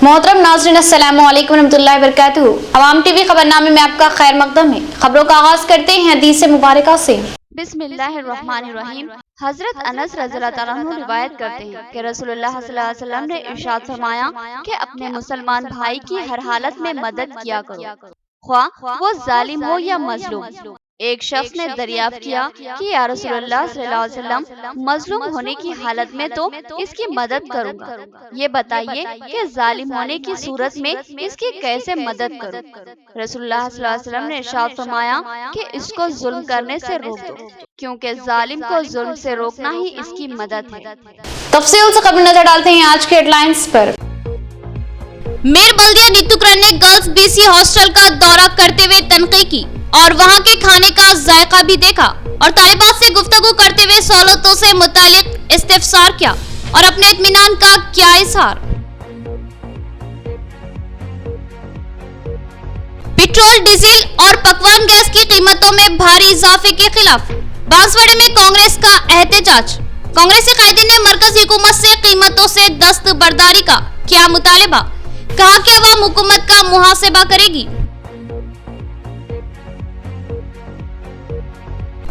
मोहतरम नाज़रीन अस्सलामु अलैकुम रहमतुल्लाहि व बरकातुहू। अवाम टीवी खबरनामे में आपका खैर मकदम है। खबरों का आगाज करते हैं हदीस मुबारका से। बिस्मिल्लाहिर्रहमानिर्रहीम। हजरत अनस रज़ियल्लाहु अन्हु रिवायत करते हैं कि रसूलुल्लाह सल्लल्लाहु अलैहि वसल्लम ने इरशाद फरमाया कि अपने मुसलमान भाई की हर हालत में मदद किया करो, ख्वाह वो जालिम हो या मजलूम। एक शख्स ने दरियाफ्त किया कि या रसूलुल्लाह सल्लल्लाहु अलैहि वसल्लम, मजलूम होने की हालत में तो इसकी मदद करूंगा, ये बताइए कि जालिम होने की सूरत में इसकी कैसे मदद करूं। रसूलुल्लाह सल्लल्लाहु अलैहि वसल्लम ने इरशाद फरमाया कि इसको जुल्म करने से रोक दो, क्योंकि जालिम को जुल्म से रोकना ही इसकी मदद है। तफसील से खबर नजर डालते हैं आज के हेडलाइंस पर। मेयर बल्दिया नितुकरण ने गर्ल्स बीसी हॉस्टल का दौरा करते हुए तनकीद की और वहां के खाने का जायका भी देखा और तालिबात से गुफ्तगू करते हुए सहूलतों से मुतालिक इस्तिफसार किया और अपने इत्मीनान का किया इजहार। पेट्रोल, डीजल और पकवान गैस की कीमतों में भारी इजाफे के खिलाफ बांसवाड़े में कांग्रेस का एहतजाज। कांग्रेसी कायदीन ने मरकजी हुकूमत से कीमतों से दस्तबरदारी का किया मुतालिबा, कहा कि अवाम हुकूमत का मुहासिबा करेगी।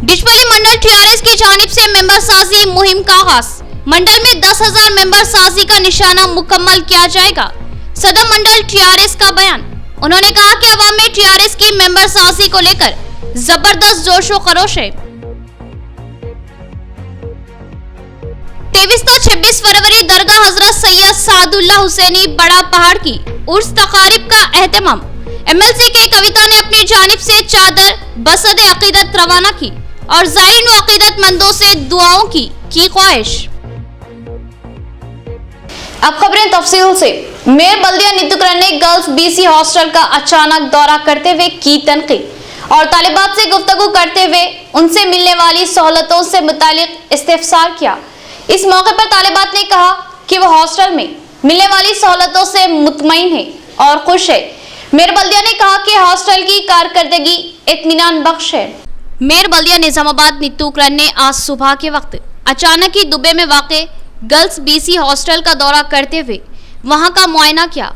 डिशपली मंडल टीआरएस की जानिब से मेंबर साजी मुहिम का आगाज। मंडल में 10,000 मेंबर साजी का निशाना मुकम्मल किया जाएगा। सदर मंडल टीआरएस का बयान। उन्होंने कहा कि अवाम में टीआरएस की मेंबर साजी को लेकर जबरदस्त जोशो खरोश है। 23-26 फरवरी दरगाह हजरत सैयद सादुल्लाह हुसैनी बड़ा पहाड़ की उर्स तकारीब का एहतमाम। एमएलसी के कविता ने अपनी जानिब से चादर बसद अकीदत रवाना की और ज़ायरीन व अकीदतमंदों से दुआओं की ख्वाहिश। अब खबरें तफसील से। मेयर बल्दिया नितुकरण ने गर्ल्स बीसी हॉस्टल का अचानक दौरा करते हुए की तनकीद और तालिबात से गुफ्तगू करते हुए उनसे मिलने वाली सहूलतों से मुतालिक इस्तिफसार किया। इस मौके पर तालिबात ने कहा कि वो हॉस्टल में मिलने वाली सहूलतों से मुतमईन है और खुश है। मेयर बल्दिया ने कहा कि हॉस्टल की कारकर्दगी इत्मीनान बख्श है। मेयर बल्दिया निजामाबाद नितुकरण ने आज सुबह के वक्त अचानक ही दुबई में वाक़े गर्ल्स बीसी हॉस्टल का दौरा करते हुए वहां का मुआयना किया।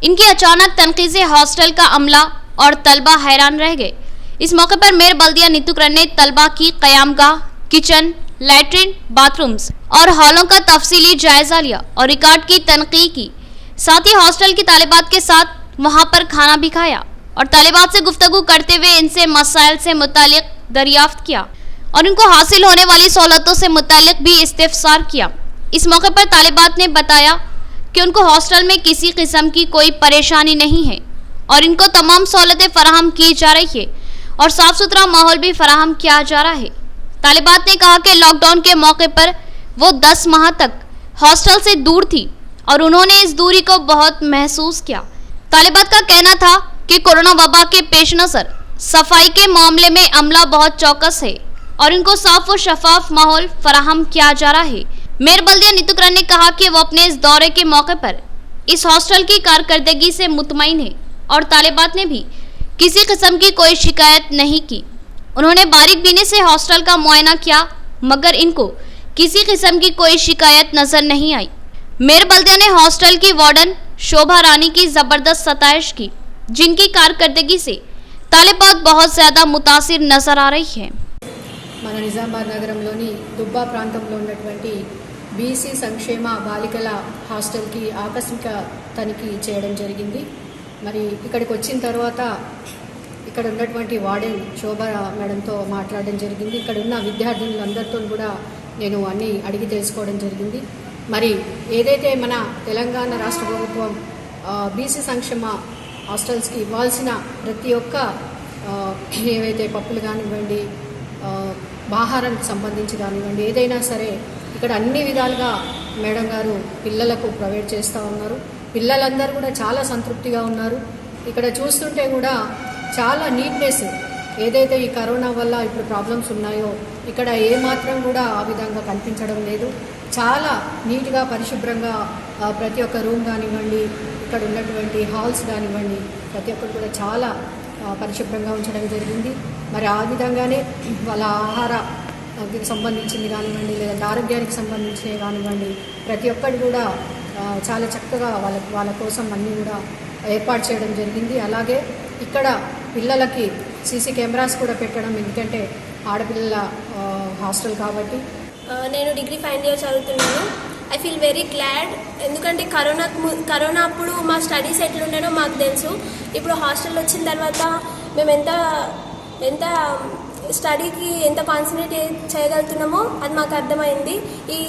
इनकी अचानक तनकीद से हॉस्टल का अमला और तलबा हैरान रह गए। इस मौके पर मेयर बल्दिया नितुकरण ने तलबा की क़यामगाह, किचन, लैट्रिन, बाथरूम्स और हॉलों का तफसीली जायजा लिया और रिकॉर्ड की तनकीद की। साथ ही हॉस्टल की तालिबात के साथ वहां पर खाना भी खाया और तालिबात से गुफ्तगू करते हुए इनसे मसाइल से मुतालिक दरियाफ्त किया और इनको हासिल होने वाली सहूलतों से मुतालिक भी इस्तिफसार किया। इस मौके पर तालिबात ने बताया कि उनको हॉस्टल में किसी किस्म की कोई परेशानी नहीं है और इनको तमाम सहूलतें फराहम की जा रही है और साफ सुथरा माहौल भी फराहम किया जा रहा है। तालिबात ने कहा कि लॉकडाउन के मौके पर वो 10 माह तक हॉस्टल से दूर थी और उन्होंने इस दूरी को बहुत महसूस किया। तालिबात का कहना था कि कोरोना वबा के पेश नज़र सफाई के मामले में अमला बहुत चौकस है और इनको साफ व शफाफ माहौल फराहम किया जा रहा है। मेयर बल्दिया नितुकरण ने कहा कि वो अपने इस दौरे के मौके पर इस हॉस्टल की कारकर्दगी से मुतमईन है और तालिबात ने भी किसी किस्म की कोई शिकायत नहीं की। उन्होंने बारीक बीनी से हॉस्टल का मुआयना किया मगर इनको किसी किस्म की कोई शिकायत नजर नहीं आई। मेयर बल्दिया ने हॉस्टल की वार्डन शोभा रानी की जबरदस्त सताइश की, जिनकी कारकर्दगी से तालिबात बहुत ज्यादा मुतासिर नजर आ रही है। మన నిజామాబాద్ నగరంలోని దుబ్బా ప్రాంతంలో ఉన్నటువంటి బీసీ సంక్షేమ బాలికల హాస్టల్కి ఆకస్మిక తనిఖీ చేయడం జరిగింది. మరి ఇక్కడికి వచ్చిన తర్వాత ఇక్కడ ఉన్నటువంటి వార్డెన్ శోభా మేడంతో మాట్లాడడం జరిగింది. ఇక్కడ ఉన్న విద్యార్థినులందరితో కూడా నేను అన్నీ అడిగి తెలుసుకోవడం జరిగింది. మరి ఏదైతే మన తెలంగాణ రాష్ట్ర ప్రభుత్వం బీసీ సంక్షేమ హాస్టల్స్కి ఇవ్వాల్సిన ప్రతి ఒక్క ఏవైతే పప్పులు కానివ్వండి, ఆహారానికి సంబంధించి కానివ్వండి, ఏదైనా సరే ఇక్కడ అన్ని విధాలుగా మేడం గారు పిల్లలకు ప్రొవైడ్ చేస్తూ ఉన్నారు. పిల్లలందరూ కూడా చాలా సంతృప్తిగా ఉన్నారు. ఇక్కడ చూస్తుంటే కూడా చాలా నీట్నెస్, ఏదైతే ఈ కరోనా వల్ల ఇప్పుడు ప్రాబ్లమ్స్ ఉన్నాయో ఇక్కడ ఏమాత్రం కూడా ఆ విధంగా కనిపించడం లేదు. చాలా నీట్గా పరిశుభ్రంగా ప్రతి ఒక్క రూమ్ కానివ్వండి, ఇక్కడ ఉన్నటువంటి హాల్స్ కానివ్వండి, ప్రతి ఒక్కరు కూడా చాలా పరిశుభ్రంగా ఉంచడం జరిగింది. మరి ఆ విధంగానే వాళ్ళ ఆహార సంబంధించింది కానివ్వండి, లేదంటే ఆరోగ్యానికి సంబంధించినవి కానివ్వండి, ప్రతి ఒక్కటి కూడా చాలా చక్కగా వాళ్ళ కోసం అన్నీ కూడా ఏర్పాటు చేయడం జరిగింది. అలాగే ఇక్కడ పిల్లలకి సీసీ కెమెరాస్ కూడా పెట్టడం, ఎందుకంటే ఆడపిల్లల హాస్టల్ కాబట్టి. నేను డిగ్రీ ఫైనల్ ఇయర్ చదువుతున్నాను. ఐ ఫీల్ వెరీ గ్లాడ్, ఎందుకంటే కరోనా అప్పుడు మా స్టడీస్ ఎట్లుండేనో మాకు తెలుసు. ఇప్పుడు హాస్టల్ వచ్చిన తర్వాత మేము ఎంత స్టడీకి ఎంత కాన్సన్ట్రేట్ చేయగలుగుతున్నామో అది మాకు అర్థమైంది. ఈ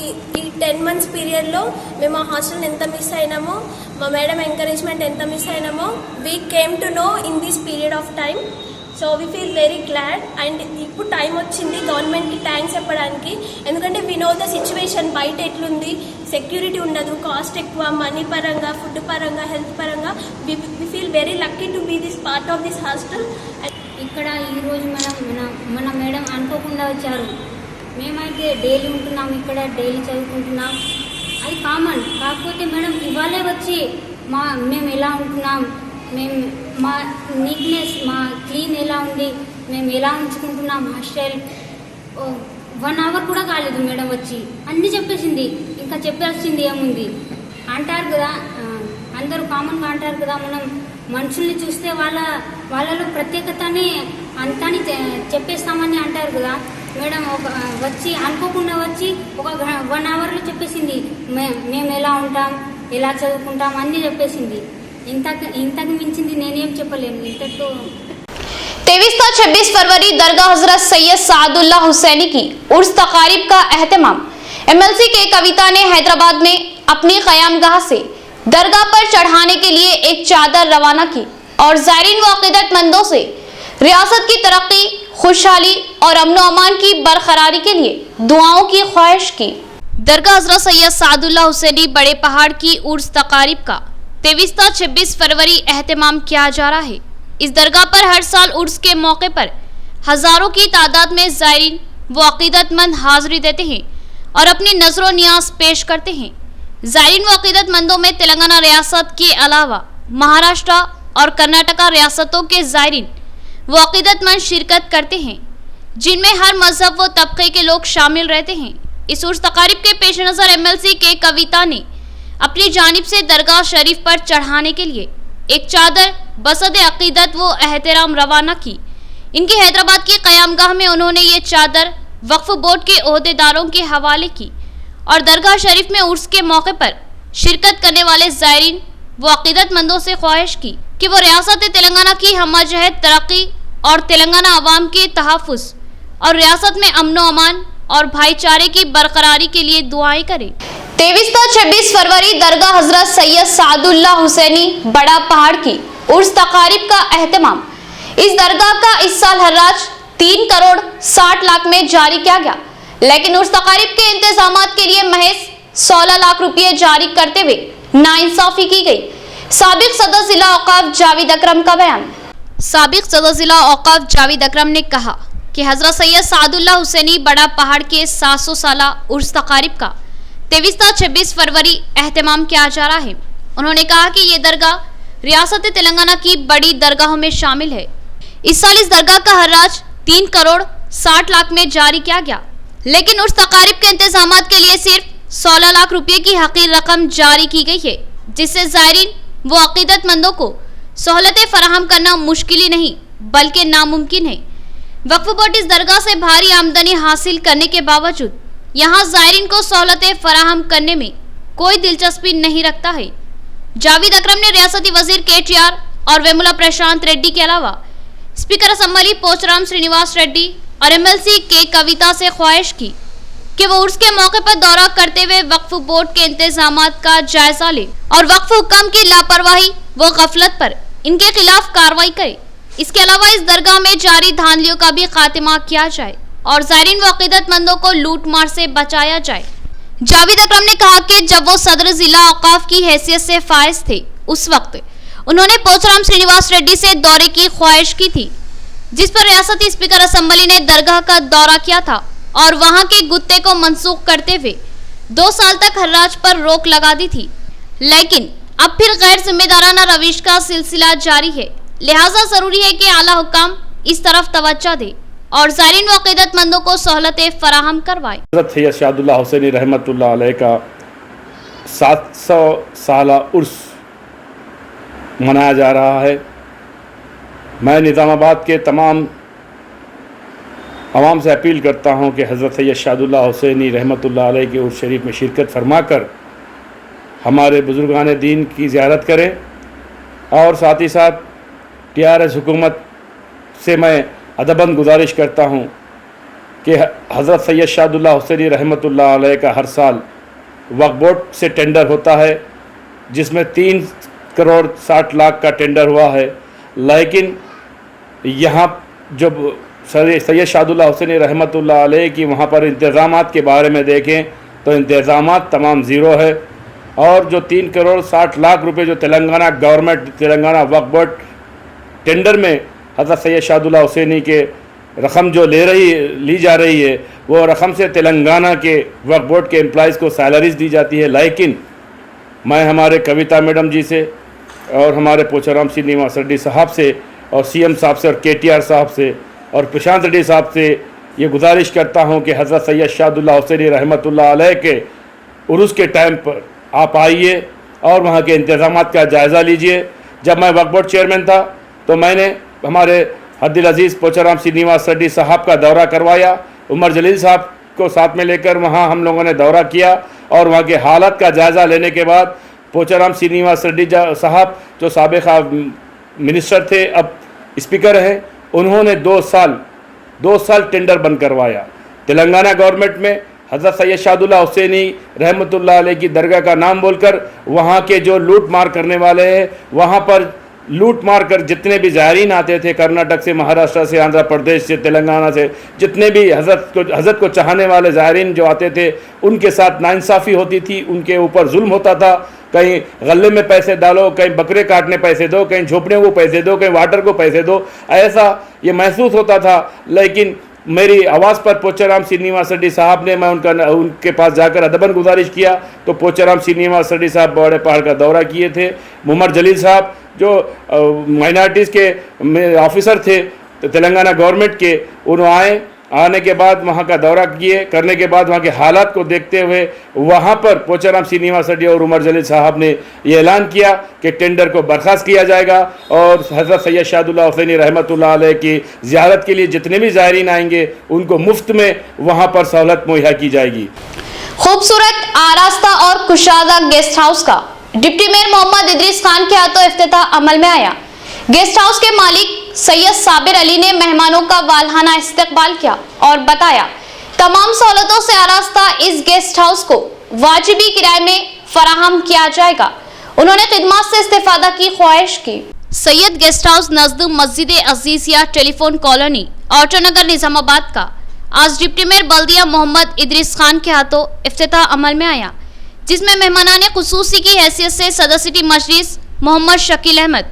10 months పీరియడ్లో మేము ఆ హాస్టల్ని ఎంత మిస్ అయినామో, మా మేడం ఎంకరేజ్మెంట్ ఎంత మిస్ అయినామో, we came to know in this period of time. So we feel very glad. And ఇప్పుడు టైం వచ్చింది గవర్నమెంట్కి థ్యాంక్స్ చెప్పడానికి, ఎందుకంటే వీ నో ద సిచ్యువేషన్ బయట ఎట్లుంది, సెక్యూరిటీ ఉండదు, కాస్ట్ ఎక్కువ, మనీ పరంగా, ఫుడ్ పరంగా, హెల్త్ పరంగా. We feel very lucky to be this part of this hostel. ఇక్కడ ఈరోజు మన మేడం అనుకోకుండా వచ్చారు. మేమైతే డైలీ ఉంటున్నాం, ఇక్కడ డైలీ చదువుకుంటున్నాం, అది కామన్. కాకపోతే మేడం ఇవాళే వచ్చి మేము ఎలా ఉంటున్నాం, మా నీట్నెస్, మా క్లీన్ ఎలా ఉంది, మేము ఎలా ఉంచుకుంటున్నాం హాస్టల్, 1 hour కూడా కాలేదు మేడం వచ్చి అన్నీ చెప్పేసింది. ఇంకా చెప్పాల్సింది ఏముంది? అంటారు కదా, అందరూ కామన్గా అంటారు కదా, మనం మనుషుల్ని చూస్తే వాళ్ళలో ప్రత్యేకతని అంతాని చెప్పేస్తామని అంటారు కదా. మేడం వచ్చి అనుకోకుండా వచ్చి ఒక 1 hourలో చెప్పేసింది మేము ఎలా ఉంటాం, ఎలా చదువుకుంటాం అన్నీ చెప్పేసింది. ఇంతకు మించింది నేనేం చెప్పలేను. ఇంతతో 23-26 फरवरी दरगाह हजरत सैयद सादुल्ला हुसैनी की उर्स तकारीब का एहतमाम। MLC के कविता ने हैदराबाद में अपनी क़यामगाह से दरगाह पर चढ़ाने के लिए एक चादर रवाना की और ज़ायरीन व अक़ीदतमंदों से रियासत की तरक्की, खुशहाली और अमन अमान की बरकरारी के लिए दुआओं की ख्वाहिश की। दरगाह हजरत सैयद सादुल्ला हुसैनी बड़े पहाड़ की उर्स तकारीब का 23-26 फरवरी एहतमाम किया जा रहा है। इस दरगाह पर हर साल उर्स के मौके पर हजारों की तादाद में ज़ायरीन व अक़ीदतमंद हाज़िरी देते हैं और अपनी नज़रों नियाज पेश करते हैं। ज़ायरीन व अक़ीदतमंदों में तेलंगाना रियासत के अलावा महाराष्ट्र और कर्नाटका रियासतों के ज़ायरीन व अक़ीदतमंद शिरकत करते हैं, जिनमें हर मजहब व तबके के लोग शामिल रहते हैं। इस उर्स तकारीब के पेश नज़र MLC के कविता ने अपनी जानिब से दरगाह शरीफ पर चढ़ाने के लिए एक चादर बसद अक़ीदत व एहतराम रवाना की। इनकी हैदराबाद की क़यामगाह में उन्होंने ये चादर वक्फ बोर्ड के ओहदेदारों के हवाले की और दरगाह शरीफ में उर्स के मौके पर शिरकत करने वाले ज़ायरीन व अक़ीदतमंदों से ख्वाहिश की कि वो रियासत तेलंगाना की हमजहत तरक्की और तेलंगाना अवाम के तहफ़्फ़ुज़ और रियासत में अमन अमान और भाईचारे की बरकरारी के लिए दुआएं करें। 23-26 फरवरी दरगाह हजरत सैयद सादुल्ला हुसैनी बड़ा पहाड़ की उर्स तकारीब का एहतमाम। इस दरगाह का इस साल हर्राज 3 करोड़ 60 लाख में जारी किया गया, लेकिन उर्स तकारीब के इंतजामात के लिए महज 16 लाख रुपये जारी करते हुए नाइंसाफी की गई। साबिक सदर जिला औकाफ जावेद अकरम का बयान। साबिक सदर जिला औकाफ जावेद अकरम ने कहा कि हजरत सैयद सादुल्ला हुसैनी बड़ा पहाड़ के 700 साला उर्स तकारीब का 23-26 फरवरी एहतमाम किया जा रहा है। उन्होंने कहा कि ये दरगाह रियासत तेलंगाना की बड़ी दरगाहों में शामिल है। इस साल इस दरगाह का हर्राज 3 करोड़ 60 लाख में जारी किया गया, लेकिन उर्स तकारीब के इंतजामात के लिए सिर्फ 16 लाख रुपये की हकीर रकम जारी की गई है, जिससे ज़ायरीन व अक़ीदतमंदों को सहूलतें फराहम करना मुश्किल ही नहीं बल्कि नामुमकिन है। वक्फ बोर्ड इस दरगाह से भारी आमदनी हासिल करने के बावजूद यहाँ ज़ायरीन को सहूलतें फराहम करने में कोई दिलचस्पी नहीं रखता है। जावेद अकरम ने रियासती वजीर KTR और वेमुला प्रशांत रेड्डी के अलावा स्पीकर असम्बली पोचराम श्रीनिवास रेड्डी और MLC के कविता से ख्वाहिश की कि वो उर्स के मौके पर दौरा करते हुए वक्फ बोर्ड के इंतजामात का जायजा ले और वक्फ हुक्म की लापरवाही व गफलत पर इनके खिलाफ कार्रवाई करे। इसके अलावा इस दरगाह में जारी धांधलियों का भी खात्मा किया जाए और ज़ायरीन व अक़ीदतमंदों को लूट मार से बचाया जाए। जावेद अकरम ने कहा कि जब वो सदर जिला औकाफ की हैसियत से फाइज थे, उस वक्त उन्होंने पोचराम श्रीनिवास रेड्डी से दौरे की ख्वाहिश की थी, जिस पर रियासती स्पीकर असम्बली ने दरगाह का दौरा किया था और वहां के गुत्ते को मनसूख करते हुए 2 साल तक हर्राज पर रोक लगा दी थी। लेकिन अब फिर गैर जिम्मेदाराना रविश का सिलसिला जारी है, लिहाजा जरूरी है कि आला हुक्म इस तरफ तवज्जो दे और ज़ायरीन व अक़ीदतमंदों को सहूलतें फराहम करवाए। हज़रत सैयद सादुल्ला हुसैनी रहमतुल्लाह अलैह का 700 साला उर्स मनाया जा रहा है। मैं निज़ामाबाद के तमाम आवाम से अपील करता हूँ कि हज़रत सैयद शादुल्लाह हुसैनी रहमतुल्लाह अलैह के उर्स शरीफ में शिरकत फरमाकर हमारे बुज़ुर्गान दीन की ज़ियारत करें। और साथ ही साथ TRS हुकूमत से मैं अदबन गुजारिश करता हूँ कि हज़रत सैयद शादुल्लाह हुसैनी रहमतुल्लाह अलैह का हर साल वक्फ बोर्ड से टेंडर होता है, जिसमें 3 करोड़ 60 लाख का टेंडर हुआ है। लेकिन यहाँ जब सैयद शादुल्लाह हुसैनी रहमतुल्लाह अलैह की वहाँ पर इंतज़ामात के बारे में देखें तो इंतज़ामात तमाम ज़ीरो है। और जो 3 करोड़ 60 लाख रुपए जो तेलंगाना गवर्नमेंट, तेलंगाना वक्फ बोर्ड टेंडर में हज़रत सैयद शादुल्लाह हुसैनी के रकम जो ली जा रही है, वो रकम से तेलंगाना के वक्फ बोर्ड के एम्प्लॉइज़ को सैलरीज दी जाती है। लेकिन मैं हमारे कविता मैडम जी से और हमारे पोचाराम श्रीनिवास रेड्डी साहब से और CM साहब से और KTR साहब से और प्रशांत रेड्डी साहब से ये गुजारिश करता हूँ कि हज़रत सैयद शादुल्लाह हुसैनी रहमतुल्लाह अलैह के उर्स के टाइम पर आप आइए और वहाँ के इंतज़ामात का जायज़ा लीजिए। जब मैं वक्फ बोर्ड चेयरमैन था तो मैंने हमारे हद्दिल अजीज़ पोचाराम श्रीनिवास रेड्डी साहब का दौरा करवाया, उमर जलील साहब को साथ में लेकर वहाँ हम लोगों ने दौरा किया और वहाँ के हालत का जायज़ा लेने के बाद पोचाराम श्रीनिवास रेड्डी साहब जो साबिक़ा मिनिस्टर थे, अब स्पीकर हैं, उन्होंने 2 साल टेंडर बंद करवाया। तेलंगाना गवर्नमेंट में हज़रत सैयद शादुल्लाह हुसैनी रहमतुल्लाह अलैह की दरगाह का नाम बोलकर वहाँ के जो लूट मार करने वाले हैं, वहाँ पर लूट मार कर जितने भी ज़ायरीन आते थे कर्नाटक से, महाराष्ट्र से, आंध्र प्रदेश से, तेलंगाना से, जितने भी हज़रत को चाहने वाले ज़ायरीन जो आते थे, उनके साथ नाइंसाफ़ी होती थी, उनके ऊपर जुल्म होता था। कहीं गले में पैसे डालो, कहीं बकरे काटने पैसे दो, कहीं झोपड़ियों को पैसे दो, कहीं वाटर को पैसे दो, ऐसा ये महसूस होता था। लेकिन मेरी आवाज़ पर पोचाराम श्रीनिवास रेड्डी साहब ने, मैं उनके पास जाकर अदबन गुजारिश किया तो पोचाराम श्रीनिवास रेड्डी साहब बड़े पहाड़ का दौरा किए थे। उमर जलील साहब जो माइनॉरिटीज़ के ऑफिसर थे तेलंगाना गवर्नमेंट के, उन्होंने आने के बाद वहाँ का दौरा करने के बाद वहाँ के हालात को देखते हुए वहाँ पर पोचाराम श्रीनिवास रेड्डी और उमर जलील साहब ने ये ऐलान किया कि टेंडर को बर्खास्त किया जाएगा और हज़रत सैयद शादुल्लाह हुसैनी रहमतुल्लाह अलैह की ज़ियारत के लिए जितने भी ज़ायरीन आएंगे उनको मुफ्त में वहाँ पर सहूलत मुहैया की जाएगी। खूबसूरत आरास्ता और कुशादा गेस्ट हाउस का डिप्टी मेयर मोहम्मद इदरीस खान के हाथों इफ्तिताह अमल में आया। गेस्ट हाउस के मालिक सैयद साबिर अली ने मेहमानों का वालहाना इस्तकबाल किया और बताया तमाम सहूलतों से आरास्ता इस गेस्ट हाउस को वाजिबी किराए में फराहम किया जाएगा। उन्होंने खिदमत से इस्तेफादा की ख्वाहिश की। सैयद गेस्ट हाउस नजद मस्जिद अजीजिया टेलीफोन कॉलोनी ऑटोनगर निजामाबाद का आज डिप्टी मेयर बल्दिया मोहम्मद इदरीस खान के हाथों इफ्तिताह अमल में आया, जिसमें मेहमानाने खुसूसी की हैसियत से सदर सिटी मजलिस मोहम्मद शकील अहमद,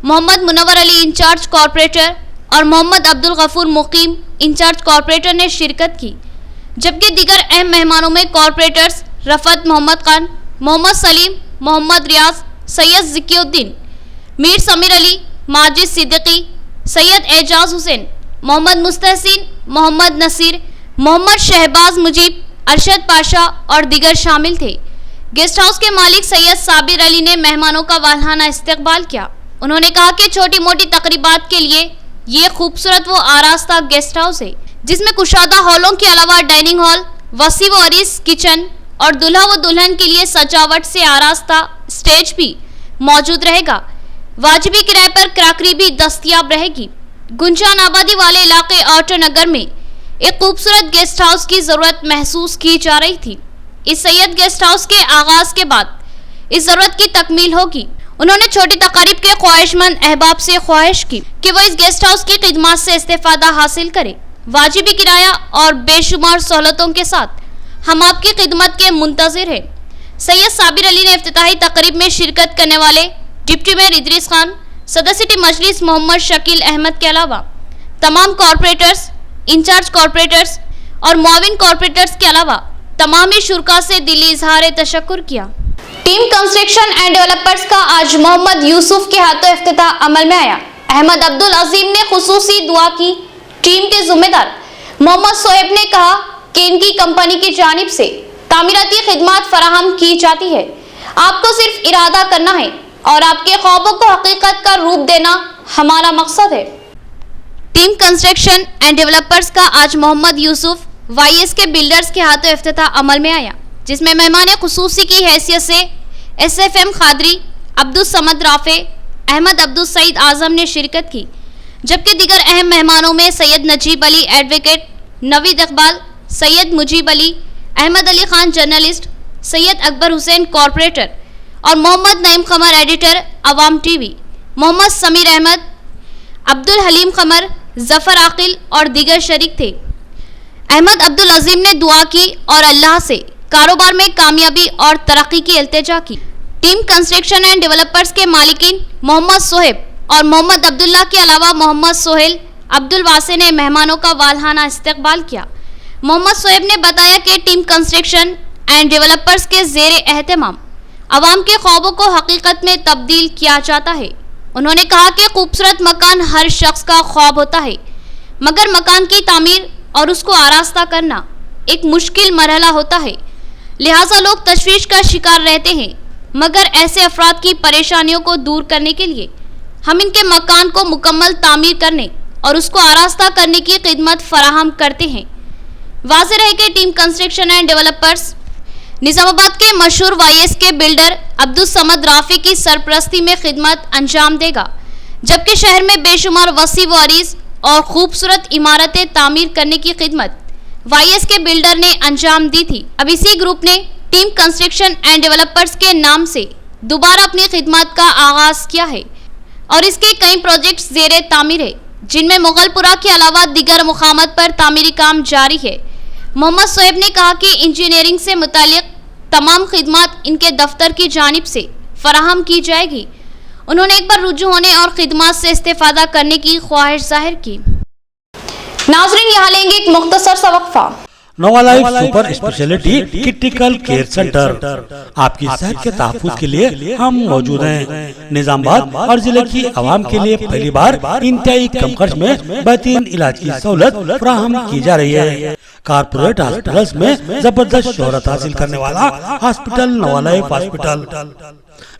मोहम्मद मुनव्वर अली इंचार्ज कॉरपोरेटर और मोहम्मद अब्दुल गफूर मुकीम इंचार्ज कॉरपोरेटर ने शिरकत की, जबकि दीगर अहम मेहमानों में कॉरपोरेटर्स रफत मोहम्मद खान, मोहम्मद सलीम, मोहम्मद रियाज, सैयद ज़िकिउद्दीन, मीर समीर अली, माजिद सिद्दीकी, सैयद एजाज हुसैन, मोहम्मद मुस्तहसिन, मोहम्मद नसीर, मोहम्मद शहबाज मुजीब, अरशद पाशा और दीगर शामिल थे। गेस्ट हाउस के मालिक सैयद साबिर अली ने मेहमानों का वालहाना इस्तकबाल किया। उन्होंने कहा कि छोटी मोटी तकरीबात के लिए ये खूबसूरत वो आरास्ता गेस्ट हाउस है, जिसमें कुशादा हॉलों के अलावा डाइनिंग हॉल, वसी व अरीस किचन और दुल्हा व दुल्हन के लिए सजावट से आरास्ता स्टेज भी मौजूद रहेगा। वाजिबी किराए पर क्रॉकरी भी दस्तयाब रहेगी। गुंजान आबादी वाले इलाके आउटर नगर में एक खूबसूरत गेस्ट हाउस की जरूरत महसूस की जा रही थी। इस सैयद गेस्ट हाउस के आगाज के बाद इस जरूरत की तकमील होगी। उन्होंने छोटी तकारीब के ख्वाहिशमंद अहबाब से ख्वाहिश की कि वो इस गेस्ट हाउस की खिदमत से इस्तेफादा हासिल करें। वाजिबी किराया और बेशुमार सहूलतों के साथ हम आपकी खिदमत के मुंतजिर हैं। सैयद साबिर अली ने इफ्तिताही तकरीब में शिरकत करने वाले डिप्टी मेयर इदरीस खान, सदर सिटी मजलिस मोहम्मद शकील अहमद के अलावा तमाम कॉरपोरेटर्स, इंचार्ज कॉरपोरेटर्स और मुआविन कॉरपोरेटर्स के अलावा तमाम ही शुरका से दिली इजहार तशक्कुर किया। टीम कंस्ट्रक्शन एंड डेवलपर्स का आज मोहम्मद यूसुफ के हाथों इफ्तिताह अमल में आया। अहमद अब्दुल अजीम ने खुसूसी दुआ की। टीम के जिम्मेदार मोहम्मद सोएब ने कहा कि इनकी कंपनी की जानिब से तामीराती खिदमत फराहम की जाती है। आपको सिर्फ इरादा करना है और आपके ख्वाबों को हकीकत का रूप देना हमारा मकसद है। टीम कंस्ट्रक्शन एंड डेवलपर्स का आज मोहम्मद यूसुफ वाईएस के बिल्डर्स के हाथों इफ्तिताह अमल में आया, जिसमें मेहमान खुसूसी की हैसियत से SFM खादरी, अब्दुल समद राफे, अहमद अब्दुल सईद आजम ने शिरकत की, जबकि दीगर अहम मेहमानों में Syed Najeeb Ali advocate, Naveed Iqbal, Syed Mujeeb Ali, Ahmed Ali Khan journalist, Syed Akbar Hussain corporator और मोहम्मद नईम कमर एडिटर अवाम टीवी, मोहम्मद समीर अहमद, अब्दुल हलीम कमर, जफर आकिल और दीगर शरीक थे। अहमद अब्दुल अजीम ने दुआ की और अल्लाह से कारोबार में कामयाबी और तरक्की की इल्तिजा की। टीम कंस्ट्रक्शन एंड डेवलपर्स के मालिकीन मोहम्मद सोहेब और मोहम्मद अब्दुल्ला के अलावा मोहम्मद सोहेल अब्दुल वासे ने मेहमानों का वालहाना इस्तकबाल किया। मोहम्मद सोहेब ने बताया कि टीम कंस्ट्रक्शन एंड डेवलपर्स के ज़ेरे एहतमाम अवाम के ख्वाबों को हकीकत में तब्दील किया जाता है। उन्होंने कहा कि खूबसूरत मकान हर शख्स का ख्वाब होता है, मगर मकान की तामीर और उसको आरास्ता करना एक मुश्किल मरहला होता है, लिहाजा लोग तशवीश का शिकार रहते हैं। मगर ऐसे अफराद की परेशानियों को दूर करने के लिए हम इनके मकान को मुकम्मल तामीर करने और उसको आरास्ता करने की खिदमत फराहम करते हैं। वाज़ेह रहे कि team construction and developers Nizamabad के मशहूर वाईएस के बिल्डर अब्दुल समद राफी की सरपरस्ती में खिदमत अंजाम देगा, जबकि शहर में बेशुमार वसी व अरीज और खूबसूरत इमारतें तामीर करने की खिदमत वाईएस के बिल्डर ने अंजाम दी थी। अब इसी ग्रुप ने टीम कंस्ट्रक्शन एंड डेवलपर्स के नाम से दोबारा अपनी खिदमत का आगाज किया है और इसके कई प्रोजेक्ट्स ज़ेरे तामीर है, जिनमें मुगलपुरा के अलावा दीगर मुकामात पर तामीरी काम जारी है। मोहम्मद सोहेब ने कहा कि इंजीनियरिंग से मुतालिक तमाम खिदमत इनके दफ्तर की जानिब से फराहम की जाएगी। उन्होंने एक बार रुजू होने और खिदमत से इस्तेफादा करने की ख्वाहिश जाहिर की। नाज़रीन, यहाँ लेंगे एक मुख्तसर सा वक्फा। Nova life super speciality critical care centre आपकी सेहत के तहफ़्फ़ुज़ के लिए हम मौजूद हैं। निजामाबाद और जिले की आवाम के लिए पहली बार इंतहाई कम खर्च में बेहतरीन इलाज की सहूलत फराहम की जा रही है। कारपोरेट हॉस्पिटल्स में जबरदस्त शोहरत हासिल करने वाला हॉस्पिटल नोवा लाइफ हॉस्पिटल,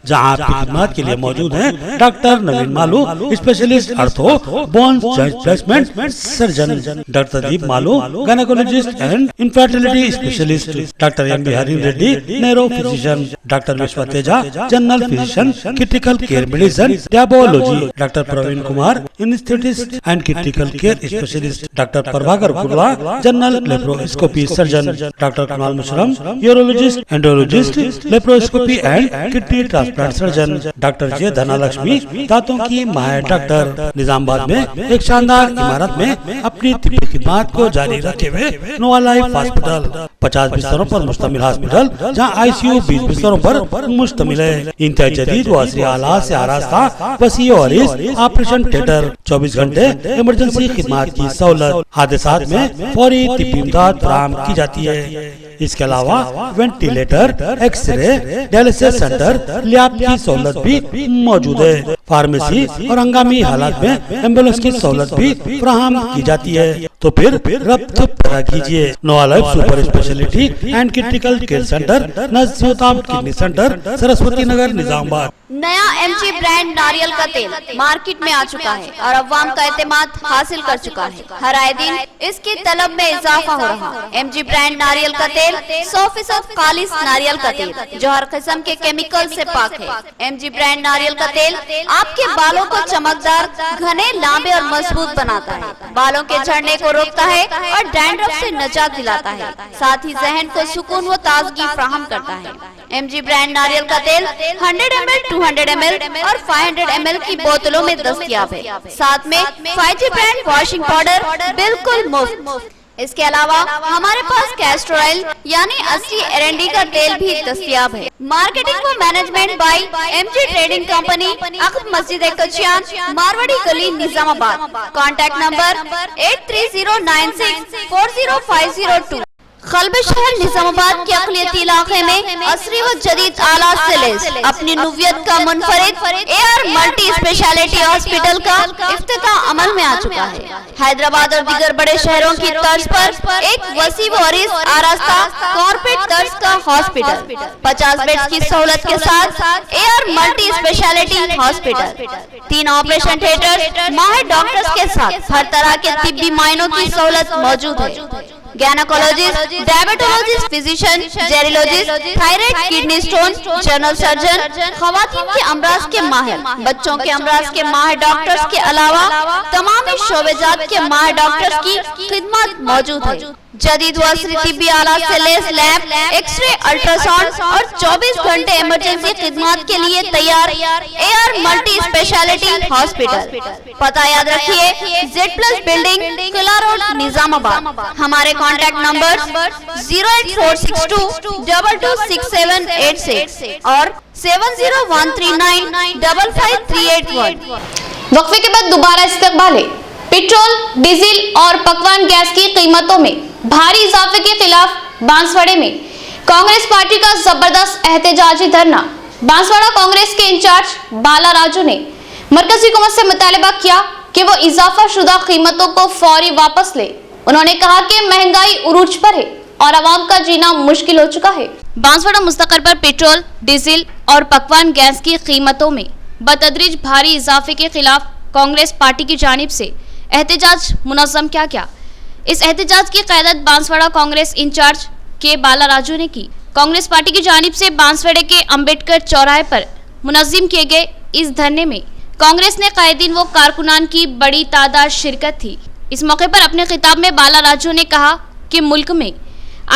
जहां आपकी खिदमत के लिए मौजूद हैं doctor Naveen Malu, specialist ortho bone joint placement surgeon, doctor Deep Malu, gynaecologist and infertility specialist, doctor M Bihari Reddy, neuro physician, doctor Vishwa Teja, general physician, critical care medicine, diabetology, doctor Praveen Kumar, anaesthetist and critical care specialist, doctor Prabhakar Gurla, general laparoscopy surgeon, doctor Kamal Musharam, urologist, endologist, laparoscopy and kidney transplant surgeon, doctor J Dhanalakshmi, दांतों की माहिर doctor. Nizamabad में एक शानदार इमारत में अपनी तिब्बी खिदमत को जारी रखे हुए नोवा लाइफ हॉस्पिटल 50 बिस्तरों पर मुश्तमिल हॉस्पिटल, जहां ICU 20 बिस्तरों पर मुश्तमिल है। इंतहाई जदीद व असरी आलात से आरास्ता वसी और ऑपरेशन थिएटर, 24 घंटे इमरजेंसी खिदमत की सहूलत, हादसात में फौरी तिब्बी इमदाद फराहम की जाती है। इसके अलावा ventilator, X ray, dialysis centre, lab की सहूलत भी मौजूद है। फार्मेसी और हंगामी हालात में एम्बुलेंस की सहूलत भी फराहम की जाती है। तो फिर रब्त पैदा कीजिए। Nova life super speciality and critical care centre, Nazeer kidney centre, Saraswati Nagar, Nizamabad. नया MG ब्रांड नारियल का तेल मार्केट में आ चुका है और अवाम का एतमाद हासिल कर चुका है। हर आए दिन इसकी तलब में इजाफा हो रहा है। MG ब्रांड नारियल का तेल 100% खालिस नारियल का तेल जो हर किस्म के केमिकल से पाक है। MG ब्रांड नारियल का तेल आपके बालों को चमकदार, घने, लंबे और मजबूत बनाता है, बालों के झड़ने को रोकता है और डैंड्रफ से निजात दिलाता है, साथ ही जहन को सुकून व ताजगी फराहम करता है। MG ब्रांड नारियल का तेल 100 ml, 200 ml और 500 ml की बोतलों में दस्तयाब है। साथ में 5G ब्रांड वॉशिंग पाउडर बिल्कुल मुफ्त। इसके अलावा हमारे पास कैस्टर ऑयल यानी असली एरंडी का तेल भी दस्तयाब है। मार्केटिंग व management by MG trading company, अक़ब मस्जिद कचियान, मारवाड़ी गली, निजामाबाद। Contact number 8309640502। قلب شہر نظام آباد کے اقلیتی علاقے میں عصری و جدید آلات سے لیس اپنی نوعیت کا منفرد اے آر ملٹی اسپیشلٹی ہاسپٹل کا افتتاح عمل میں آ چکا ہے۔ حیدرآباد اور دیگر بڑے شہروں کی طرز پر ایک وسیع و عریض آراستہ کارپوریٹ طرز کا ہاسپٹل 50 بیڈز کی سہولت کے ساتھ A R multi speciality hospital, 3 operation theatre, ماہر ڈاکٹرز کے ساتھ ہر طرح کے طبی معائنوں کی سہولت موجود ہے۔ گینیکولوجسٹ، ڈائبیٹولوجسٹ، فزیشین، جیرولوجسٹ، thyroid, kidney stone, general surgeon, خواتین کے امراض کے ماہر، بچوں کے امراض کے ماہر ڈاکٹرز کے علاوہ تمام شعبے جات کے ماہر ڈاکٹرز کی خدمات موجود ہے۔ جدید و عصری طبی آلات سے لیس lab, X ray, ultrasound اور 24 گھنٹے ایمرجنسی خدمات کے لیے تیار A R multi speciality hospital. پتہ یاد رکھیے، زیڈ پلس بلڈنگ، قلعہ روڈ، نظام آباد۔ ہمارے کانٹیکٹ نمبر 08462 226786 اور 70139 55381۔ وقفے کے بعد دوبارہ استقبال ہے۔ پیٹرول، ڈیزل اور پکوان گیس کی قیمتوں میں بھاری اضافے کے خلاف بانسواڑے میں کانگریس پارٹی کا زبردست احتجاجی دھرنا۔ بانسواڑہ کانگریس کے انچارج بالا راجو نے مرکزی حکومت سے مطالبہ کیا کہ وہ اضافہ شدہ قیمتوں کو فوری واپس لے۔ انہوں نے کہا کہ مہنگائی عروج پر ہے اور عوام کا جینا مشکل ہو چکا ہے۔ بانسواڑہ مستقل پر پیٹرول، ڈیزل اور پکوان گیس کی قیمتوں میں بتدریج بھاری اضافے کے خلاف کانگریس پارٹی کی جانب سے احتجاج منظم کیا گیا۔ اس احتجاج کی قیادت بانسواڑہ کانگریس انچارج کے بالا راجو نے کی۔ کانگریس پارٹی کی جانب سے بانسواڑے کے امبیڈکر چوراہے پر منظم کیے گئے اس دھرنے میں کانگریس نے قائدین و کارکنان کی بڑی تعداد شرکت تھی۔ اس موقع پر اپنے خطاب میں بالا راجو نے کہا کہ ملک میں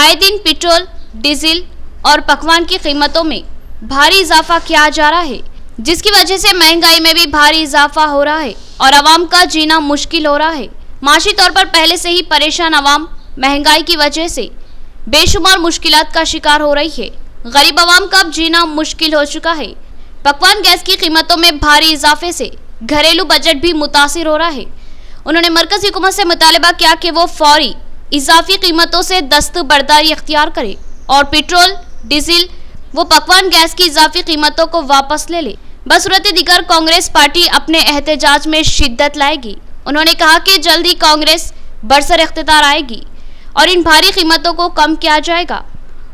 آئے دن پیٹرول، ڈیزل اور پکوان کی قیمتوں میں بھاری اضافہ کیا جا رہا ہے، جس کی وجہ سے مہنگائی میں بھی بھاری اضافہ ہو رہا ہے اور عوام کا جینا مشکل ہو رہا ہے۔ معاشی طور پر پہلے سے ہی پریشان عوام مہنگائی کی وجہ سے بے شمار مشکلات کا شکار ہو رہی ہے۔ غریب عوام کا جینا مشکل ہو چکا ہے۔ پکوان گیس کی قیمتوں میں بھاری اضافے سے گھریلو بجٹ بھی متاثر ہو رہا ہے۔ انہوں نے مرکزی حکومت سے مطالبہ کیا کہ وہ فوری اضافی قیمتوں سے دستبرداری اختیار کرے اور پیٹرول، ڈیزل و پکوان گیس کی اضافی قیمتوں کو واپس لے لے۔ بصورت دیگر کانگریس پارٹی اپنے احتجاج میں شدت لائے گی۔ انہوں نے کہا کہ جلد ہی کانگریس برسر اقتدار آئے گی اور ان بھاری قیمتوں کو کم کیا جائے گا۔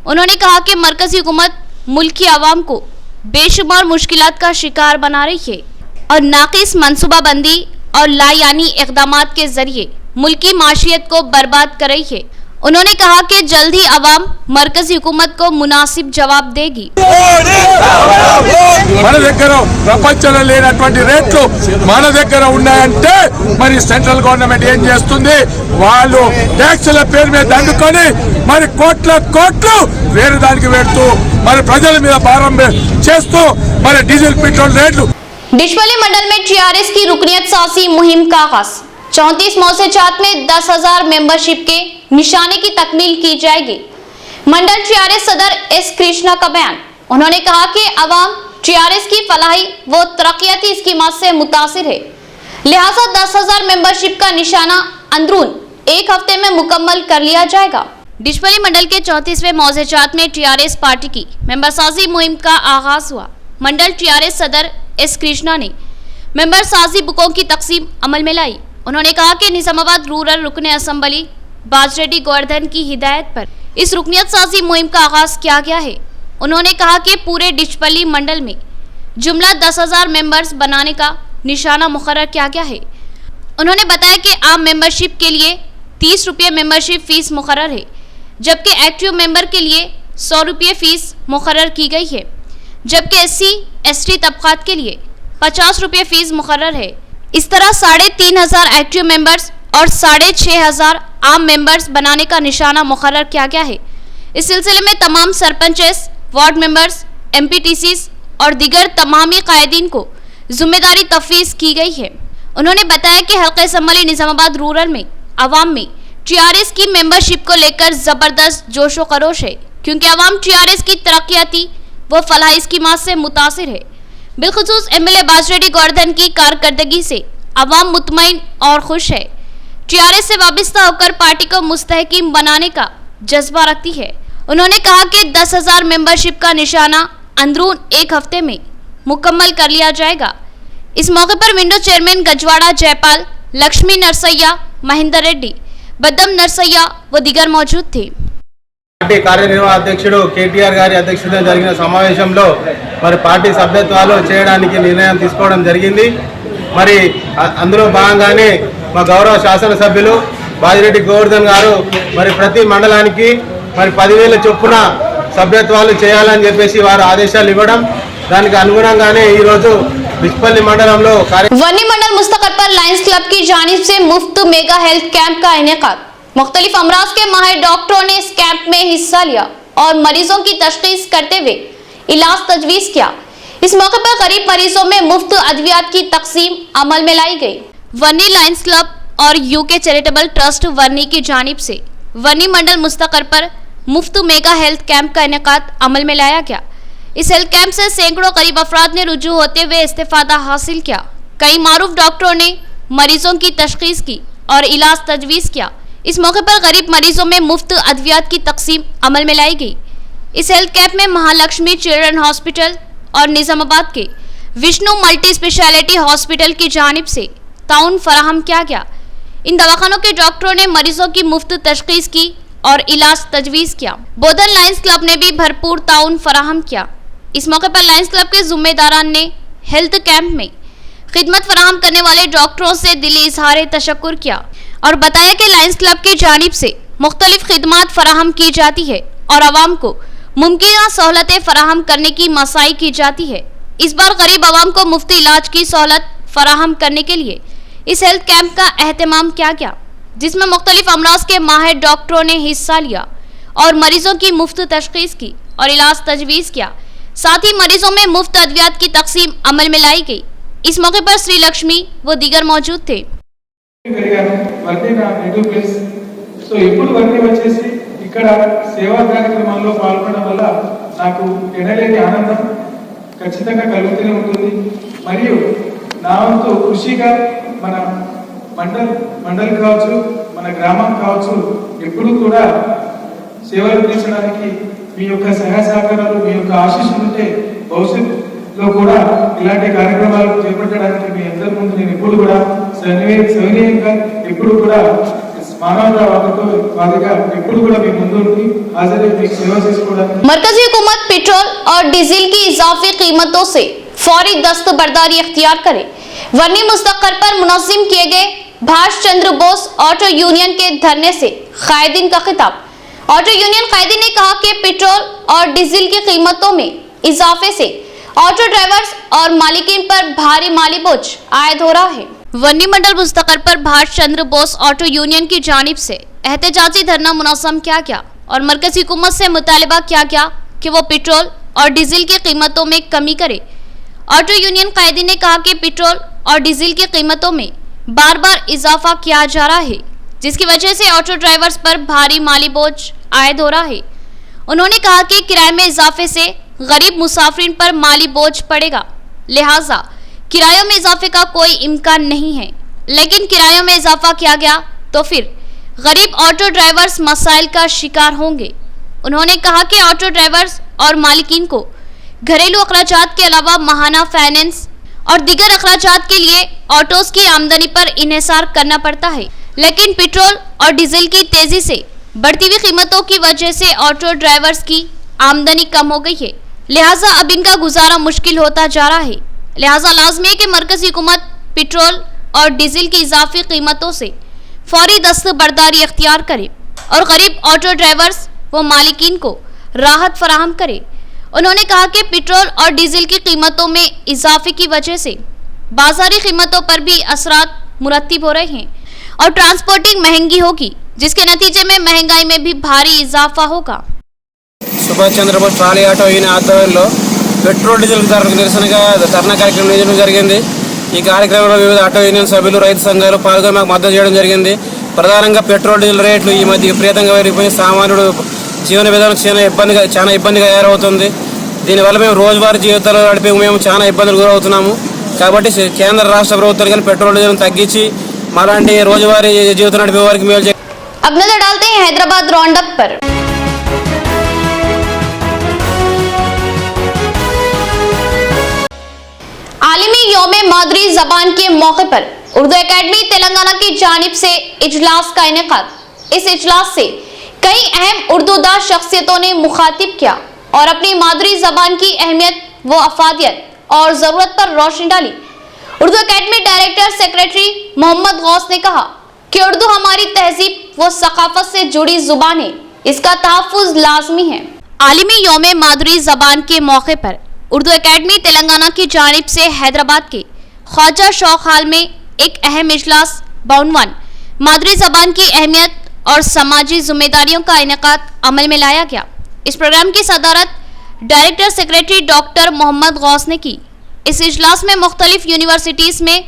انہوں نے کہا کہ مرکزی حکومت ملک کی عوام کو بے شمار مشکلات کا شکار بنا رہی ہے اور ناقص منصوبہ بندی اور لایعنی اقدامات کے ذریعے ملکی معیشت کو برباد کر رہی ہے۔ انہوں نے کہا کہ جلد ہی عوام مرکزی حکومت کو مناسب جواب دے گی۔ మన దగ్గర ప్రపంచంలో లేనటువంటి రేట్లు మన దగ్గర ఉన్నాయంటే మరి సెంట్రల్ గవర్నమెంట్ ఏం చేస్తుంది? వాళ్ళు ట్యాక్సుల పేరు మీద దండుకొని మరి కోట్లు వేరే దానికి పెడుతూ మరి ప్రజల మీద భారం చేస్తూ మరి డీజిల్ పెట్రోల్ రేట్లు। डिशपल्ली मंडल में टीआरएस की रुकनियत साजी मुहिम का आगाज। 34 मौसेजात में 10,000 मेंबरशिप के निशाने की तकमील की जाएगी। मंडल टीआरएस सदर एस कृष्णा का बयान। उन्होंने कहा कि अवाम टीआरएस की फलाही व तरक्याती स्कीमात से मुतासिर है, लिहाजा 10,000 मेंबरशिप का निशाना अंदरून एक हफ्ते में मुकम्मल कर लिया जाएगा। डिशपल्ली मंडल के 34वें मौजेजात में टीआरएस पार्टी की मेंबर साजी मुहिम का आगाज हुआ। मंडल टीआरएस सदर एस कृष्णा ने मेंबर साजी बुकों की तकसीम अमल में लाई। उन्होंने कहा कि निजामाबाद रूरल रुकने असम्बली बाजरेड्डी गोवर्धन की हिदायत पर इस रुकनियत साजी मुहिम का आगाज किया गया है। उन्होंने कहा कि पूरे डिशपल्ली मंडल में जुमला 10,000 मेंबर्स बनाने का निशाना मुकर्रर किया गया है। उन्होंने बताया कि आम मेंबरशिप के लिए 30 रुपये मेंबरशिप फीस मुकर्रर है, जबकि एक्टिव मेंबर के लिए 100 रुपये फीस मुकर्रर की गई है, जबकि SC/ST तबकात के लिए 50 रुपये फीस मुकर्रर है। इस तरह 3,500 एक्टिव मेंबर्स और 6,500 आम मेंबर्स बनाने का निशाना मुकर्रर किया गया है। इस सिलसिले में तमाम सरपंचेस, वार्ड मेंबर्स, MPTCs और दीगर तमामी कायदीन को जिम्मेदारी तफवीज़ की गई है। उन्होंने बताया कि हल्का असम्बली निजामाबाद रूरल में अवाम में टीआरएस की मेंबरशिप को लेकर ज़बरदस्त जोशो खरोश है, क्योंकि अवाम टीआरएस की तरक्याती व फलाही स्कीमात से मुतासिर है। बिलखुसूस MLA बाजरेड्डी गोवर्धन की कारकर्दगी से अवाम मुतमईन और खुश है। टीआरएस से वाबस्ता होकर पार्टी को मुस्तहकीम बनाने का जज्बा रखती है। उन्होंने कहा कि 10,000 मेंबरशिप का निशाना अंदरून एक हफ्ते में मुकम्मल कर लिया जाएगा। इस मौके पर विंडो चेयरमैन गजवाड़ा जयपाल, लक्ष्मी नरसయ్య, महेंदर रेड्डी, बद्दम नरसయ్య व दीगर मौजूद थे। పార్టీ కార్యనిర్వాహక అధ్యక్షుడు కేటీఆర్ గారి అధ్యక్షతన జరిగిన సమావేశంలో మరి పార్టీ సభ్యత్వాలు చేయడానికి నిర్ణయం తీసుకోవడం జరిగింది। మరి అందులో భాగంగానే మా గౌరవ శాసనసభ్యులు బాజిరెడ్డి గోవర్ధన్ గారు మరి ప్రతి మండలానికి మరి 10,000 చొప్పున సభ్యత్వాలు చేయాలని చెప్పేసి వారు ఆదేశాలు ఇవ్వడం, దానికి అనుగుణంగానే ఈ రోజు बिस्पल्ली मंडलंలో वन्नी मंडल मुस्तकर पर लायंस क्लब की जानिब से मुफ्त मेगा हेल्थ कैंप का इनेकाद। मुख्तलिफ अमराज के माहिर डॉक्टरों ने इस कैंप में हिस्सा लिया और मरीजों की तशखीस करते हुए इलाज तजवीज़ किया। इस मौके पर गरीब मरीजों में मुफ्त अद्वियात की तकसीम अमल में लाई गई। वन्नी लायंस क्लब और यूके चैरिटेबल ट्रस्ट वन्नी की जानिब से वन्नी मंडल मुस्तकर पर मुफ्त मेगा हेल्थ कैंप का इनेकाद अमल में लाया गया। इस हेल्थ कैंप से सैकड़ों गरीब अफराद ने रुजू होते हुए इस्तेफादा हासिल किया। कई मारूफ डॉक्टरों ने मरीजों की तशखीस की और इलाज तजवीज़ किया। इस मौके पर गरीब मरीजों में मुफ्त अद्वियात की तकसीम अमल में लाई गई। इस हेल्थ कैंप में महालक्ष्मी चिल्ड्रन हॉस्पिटल और निज़ामाबाद के विष्णु मल्टी स्पेशलिटी हॉस्पिटल की जानिब से ताउन फराहम किया गया। इन दवाखानों के डॉक्टरों ने मरीजों की मुफ्त तशखीस की और इलाज तजवीज़ किया। बोधन लायंस क्लब ने भी भरपूर ताउन फराहम किया। इस मौके पर लायंस क्लब के जिम्मेदारान ने हेल्थ कैंप में खिदमत फराहम करने वाले डॉक्टरों से दिली इजहार तशक्कुर किया और बताया कि लायंस क्लब की जानिब से मुख्तलिफ खिदमात फराहम की जाती है और आवाम को मुमकिन सहूलतें फराहम करने की मसाई की जाती है। इस बार गरीब आवाम को मुफ्त इलाज की सहूलत फराहम करने के लिए इस हेल्थ कैंप का एहतमाम किया गया, जिसमें मुख्तलिफ अमराज के माहिर डॉक्टरों ने हिस्सा लिया और मरीजों की मुफ्त तशखीस की और इलाज तजवीज़ किया। साथ ही मरीजों में मुफ्त अद्वियात की तकसीम अमल में लाई गई। इस मौके पर श्री लक्ष्मी व दीगर मौजूद थे। సో ఇప్పుడు వన్నీ వచ్చేసి ఇక్కడ సేవా కార్యక్రమాల్లో పాల్గొనడం వల్ల నాకు ఎనలేని ఆనందం ఖచ్చితంగా కలుగుతూనే ఉంటుంది। మరియు నా వంతు కృషిగా మన మండల్ కావచ్చు, మన గ్రామం కావచ్చు, ఎప్పుడు కూడా సేవలు అందించడానికి మీ యొక్క సహాయ సహకారాలు, మీ యొక్క ఆశీస్సులు ఉంటే భవిష్యత్తులో కూడా ఇలాంటి కార్యక్రమాలు చేపట్టడానికి మీ అందరి ముందు నేను ఎప్పుడు కూడా సవినయంగా ఎప్పుడు కూడా मरकजी हुकूमत पेट्रोल और डीजल की इजाफी कीमतों से फौरी दस्तबरदारी इख्तियार करे। वन्नी मुस्तकर पर मुनज़्ज़म किए गए भाष चंद्र बोस ऑटो यूनियन के धरने से कायदीन का खिताब। ऑटो यूनियन कायदीन ने कहा कि पेट्रोल और डीजल की कीमतों में इजाफे से ऑटो ड्राइवर्स और मालिकीन पर भारी माली बोझ आयद हो रहा है। वन्नी मंडल मुस्तकर पर भाष चंद्र बोस ऑटो यूनियन की जानिब से एहतजाजी धरना मुनज़्ज़म किया गया और मरकज़ी हुकूमत से मुतालिबा किया गया कि वो पेट्रोल और डीजल की कीमतों में कमी करे। ऑटो यूनियन कायदीन ने कहा कि पेट्रोल और डीजल की कीमतों में बार बार इजाफा किया जा रहा है, जिसकी वजह से ऑटो ड्राइवर्स पर भारी माली बोझ आयद हो रहा है। उन्होंने कहा कि किराए में इजाफे से गरीब मुसाफिरीन पर माली बोझ पड़ेगा, लिहाजा किरायों में इजाफे का कोई इम्कान नहीं है। लेकिन किरायों में इजाफा किया गया तो फिर गरीब ऑटो ड्राइवर्स मसाइल का शिकार होंगे। उन्होंने कहा कि ऑटो ड्राइवर्स और मालिकीन को घरेलू अखराजात के अलावा माहाना फाइनेंस और दीगर अखराजात के लिए ऑटोज की आमदनी पर इन्हिसार करना पड़ता है। लेकिन पेट्रोल और डीजल की तेजी से बढ़ती हुई कीमतों की वजह से ऑटो ड्राइवर्स की आमदनी कम हो गई है, लिहाजा अब इनका गुजारा मुश्किल होता जा रहा है। लिहाजा लाजमी है कि मरकज़ी हुकूमत पेट्रोल और डीजल की इजाफी कीमतों से फौरी दस्तबरदारी इख्तियार करे और गरीब ऑटो ड्राइवर्स व मालिकीन को राहत फराहम करे। उन्होंने कहा कि पेट्रोल और डीजल की कीमतों में इजाफे की वजह से बाजारी कीमतों पर भी असरात मुरत्तिब हो रहे हैं और ट्रांसपोर्टिंग महंगी होगी, जिसके नतीजे में महंगाई में भी भारी इजाफा होगा। Subhash Chandra Bose trolley auto union ఆధ్వర్యంలో పెట్రోల్ డీజిల్ ధరలకు నిరసనగా ధర్నా కార్యక్రమం నిర్వహించడం జరిగింది। ఈ కార్యక్రమంలో వివిధ ఆటో యూనియన్ సభ్యులు, రైతు సంఘాలు పాల్గొని మాకు మద్దతు చేయడం జరిగింది। ప్రధానంగా పెట్రోల్ డీజిల్ రేట్లు ఈ మధ్య విపరీతంగా పెరిగిపోయి సామాన్యుడు జీవన విధానం చాలా ఇబ్బందిగా తయారవుతుంది। దీనివల్ల మేము రోజువారీ జీవితాలు గడిపే మేము చాలా ఇబ్బందులు గురవుతున్నాము। కాబట్టి కేంద్ర రాష్ట్ర ప్రభుత్వాలు కానీ పెట్రోల్ డీజిల్ తగ్గించి మాలాంటి రోజువారీ జీవితం నడిపే వారికి మేలు। अब नजर डालते हैं हैदराबाद राउंड अप पर। आलमी यौम मादरी जबान के मौके पर उर्दू एकेडमी तेलंगाना की जानिब से इजलास का इनेकाद। इस इजलास से कई अहम उर्दूदार शख्सियतों ने मुखातिब किया और अपनी मादरी जबान की अहमियत व अफादियत और ज़रूरत पर रोशनी डाली। Urdu academy director secretary Mohammed Ghouse ने कहा कि उर्दू हमारी तहजीब व सकाफत से जुड़ी जुबान है, इसका तहफ़्फ़ुज़ लाजमी है। आलमी यौम मादरी जबान के मौके पर उर्दू एकेडमी तेलंगाना की जानिब से हैदराबाद के ख्वाजा शौक हाल में एक अहम इजलास 52 मादरी जबान की अहमियत और समाजी जिम्मेदारियों का इनेकाद अमल में लाया गया। इस प्रोग्राम की सदारत director secretary doctor Mohammed Ghouse ने की। इस इजलास में मुख्तलिफ यूनिवर्सिटीज़ में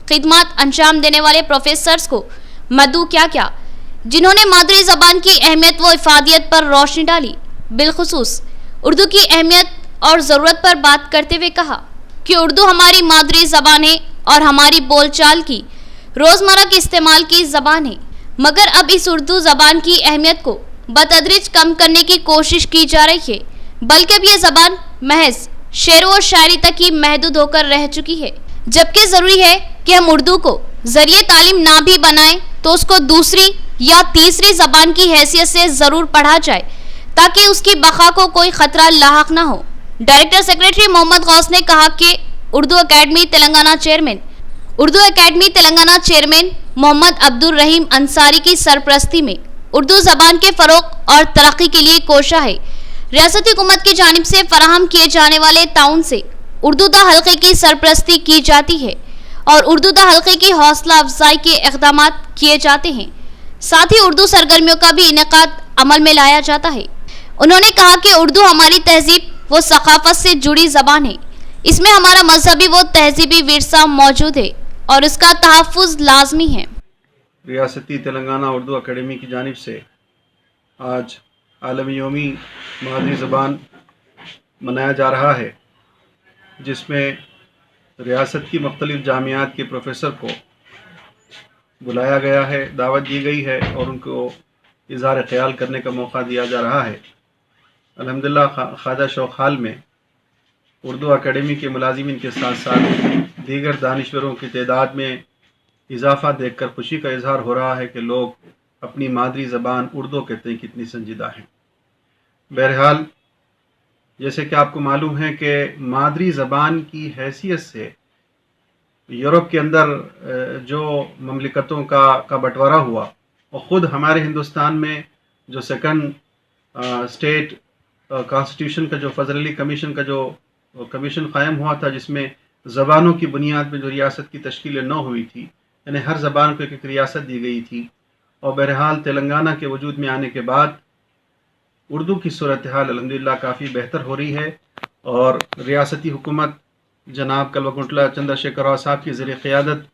खिदमत अंजाम देने वाले प्रोफेसर्स को मदऊ किया जिन्होंने मादरी ज़बान की अहमियत व इफादियत पर रोशनी डाली। बिलखुसूस उर्दू की अहमियत और ज़रूरत पर बात करते हुए कहा कि उर्दू हमारी मादरी ज़बान है और हमारी बोलचाल की रोज़मर्रा के इस्तेमाल की ज़बान है, मगर अब इस उर्दू ज़बान की अहमियत को बतदरीज कम करने की कोशिश की जा रही है, बल्कि अब यह ज़बान महज शेर व शायरी तक ही महदूद होकर रह चुकी है। जबकि ज़रूरी है कि हम उर्दू को ज़रिए तालीम ना भी बनाएं तो उसको दूसरी या तीसरी ज़बान की हैसियत से ज़रूर पढ़ा जाए ताकि उसकी बका को कोई ख़तरा लाहक ना हो। डायरेक्टर सेक्रेटरी मोहम्मद गौस ने कहा कि उर्दू एकेडमी तेलंगाना चेयरमैन मोहम्मद अब्दुल रहीम अंसारी की सरपरस्ती में उर्दू ज़बान के फ़रोग़ और तरक्की के लिए कोशा है। रियासती हुकूमत की जानिब से फराहम किए जाने वाले ताउन से उर्दूदा हल्के की सरपरस्ती की जाती है और उर्दूदा हल्के की हौसला अफजाई के इक़दाम किए जाते हैं। साथ ही उर्दू सरगर्मियों का भी इनेकाद अमल में लाया जाता है। उन्होंने कहा कि उर्दू हमारी तहजीब व सकाफत से जुड़ी ज़बान है, इसमें हमारा मजहबी व तहजीबी विरसा मौजूद है और इसका तहफ़्फ़ुज़ लाजमी है। रियासती तेलंगाना उर्दू अकेडमी की जानिब से आज आलमी यौमी मादरी ज़बान मनाया जा रहा है, जिसमें रियासत की मुख्तलिफ़ जामियात के प्रोफेसर को बुलाया गया है, दावत दी गई है और उनको इज़हार ख़याल करने का मौका दिया जा रहा है। अल्हम्दुलिल्लाह ख्वाजा शौक हाल में उर्दू अकेडमी के मुलाजिमीन के साथ साथ दीगर दानिश्वरों की तादाद में इजाफ़ा देखकर खुशी का इजहार हो रहा है कि लोग अपनी मादरी ज़बान उर्दू के तय कितनी संजीदा हैं। बहरहाल जैसे कि आपको मालूम है कि मादरी ज़बान की हैसियत से यूरोप के अंदर जो ममलिकतों का बंटवारा हुआ और ख़ुद हमारे हिंदुस्तान में जो सेकंड स्टेट कॉन्स्टिट्यूशन का जो फजल अली कमीशन का जो कमीशन क़ायम हुआ था, जिसमें ज़बानों की बुनियाद पर जो रियासत की तश्कील नौ हुई थी, यानी हर ज़बान को एक रियासत दी गई थी। और बहरहाल तेलंगाना के वजूद में आने के बाद उर्दू की सूरत हाल अल्हम्दुलिल्लाह काफ़ी बेहतर हो रही है और रियासती हुकूमत जनाब कल्वकुंटला चंद्रशेखर राव साहब की ज़रिए क़यादत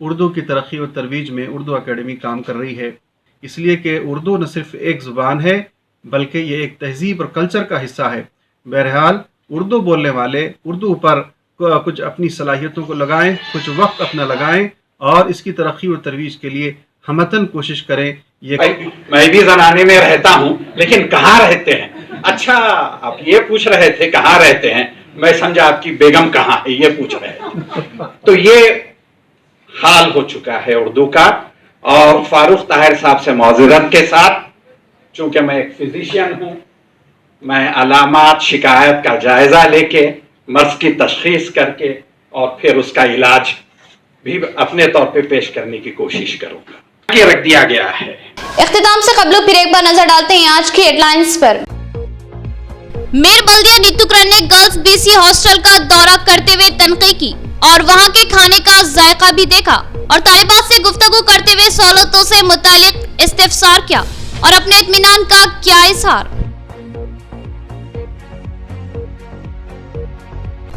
उर्दू की तरक्की और तरवीज में उर्दू अकेडमी काम कर रही है, इसलिए कि उर्दू न सिर्फ एक ज़ुबान है बल्कि ये एक तहजीब और कल्चर का हिस्सा है। बहरहाल उर्दू बोलने वाले उर्दू पर कुछ अपनी सलाहियतों को लगाएं, कुछ वक्त अपना लगाएं और इसकी तरक्की और तरवीज के लिए हमतन कोशिश करें। ये मैं भी ज़नाने में रहता हूँ, लेकिन कहाँ रहते हैं? अच्छा, आप ये पूछ रहे थे कहाँ रहते हैं, मैं समझा आपकी बेगम कहाँ है ये पूछ रहे हैं। तो ये हाल हो चुका है उर्दू का। और फारूक ताहिर साहब से मौज़रत के साथ, चूंकि मैं एक फिजिशियन हूँ, मैं अलामात शिकायत का जायज़ा लेके मर्ज़ की तशख़ीस करके और फिर उसका इलाज भी अपने तौर पे पेश करने की कोशिश करूँगा। ये रख दिया गया है। इख्तिताम से कबल फिर एक बार नजर डालते हैं आज की हेडलाइंस पर। मेयर बल्दिया नित्तुकरण ने गर्ल्स बीसी हॉस्टल का दौरा करते हुए तनकीद की और वहां के खाने का जायका भी देखा और तालिबात से गुफ्तगू करते हुए सहूलतों से मुतालिक इस्तिफसार किया और अपने इत्मीनान का किया इजहार।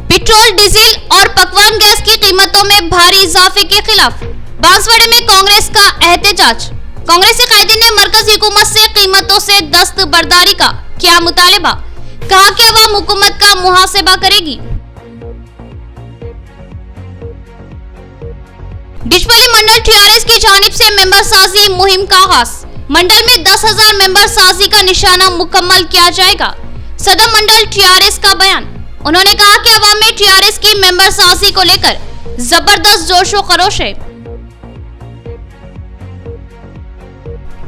पेट्रोल, डीजल और पकवान गैस की कीमतों में भारी इजाफे के खिलाफ बांसवाड़े में कांग्रेस का एहतजाज। कांग्रेसी कायदीन ने मरकजी हुकूमत से कीमतों से दस्तबरदारी का किया मुतालिबा, कहा कि अवाम हुकूमत का मुहासिबा करेगी। डिशवली मंडल टीआरएस की जानिब से मेंबर साजी मुहिम का आगाज। मंडल में 10,000 मेंबर साजी का निशाना मुकम्मल किया जाएगा। सदर मंडल टीआरएस का बयान। उन्होंने कहा कि अवाम में टीआरएस की मेंबर साजी को लेकर जबरदस्त जोशो खरोश है।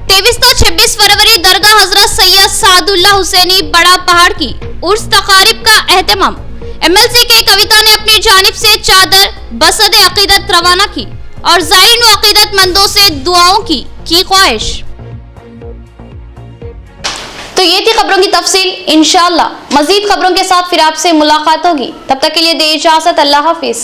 23-26 फरवरी दरगाह हजरत सैयद सादुल्लाह हुसैनी बड़ा पहाड़ की उर्स तकारीब का एहतमाम। एमएलसी के कविता ने अपनी जानिब से चादर बसद अकीदत रवाना की और ज़ायरीन व अकीदतमंदों से दुआओं की ख्वाहिश। तो ये थी खबरों की तफसील। इंशाअल्लाह मजीद खबरों के साथ फिर आपसे मुलाकात होगी। तब तक के लिए दे इजाजत। अल्लाह हाफिज।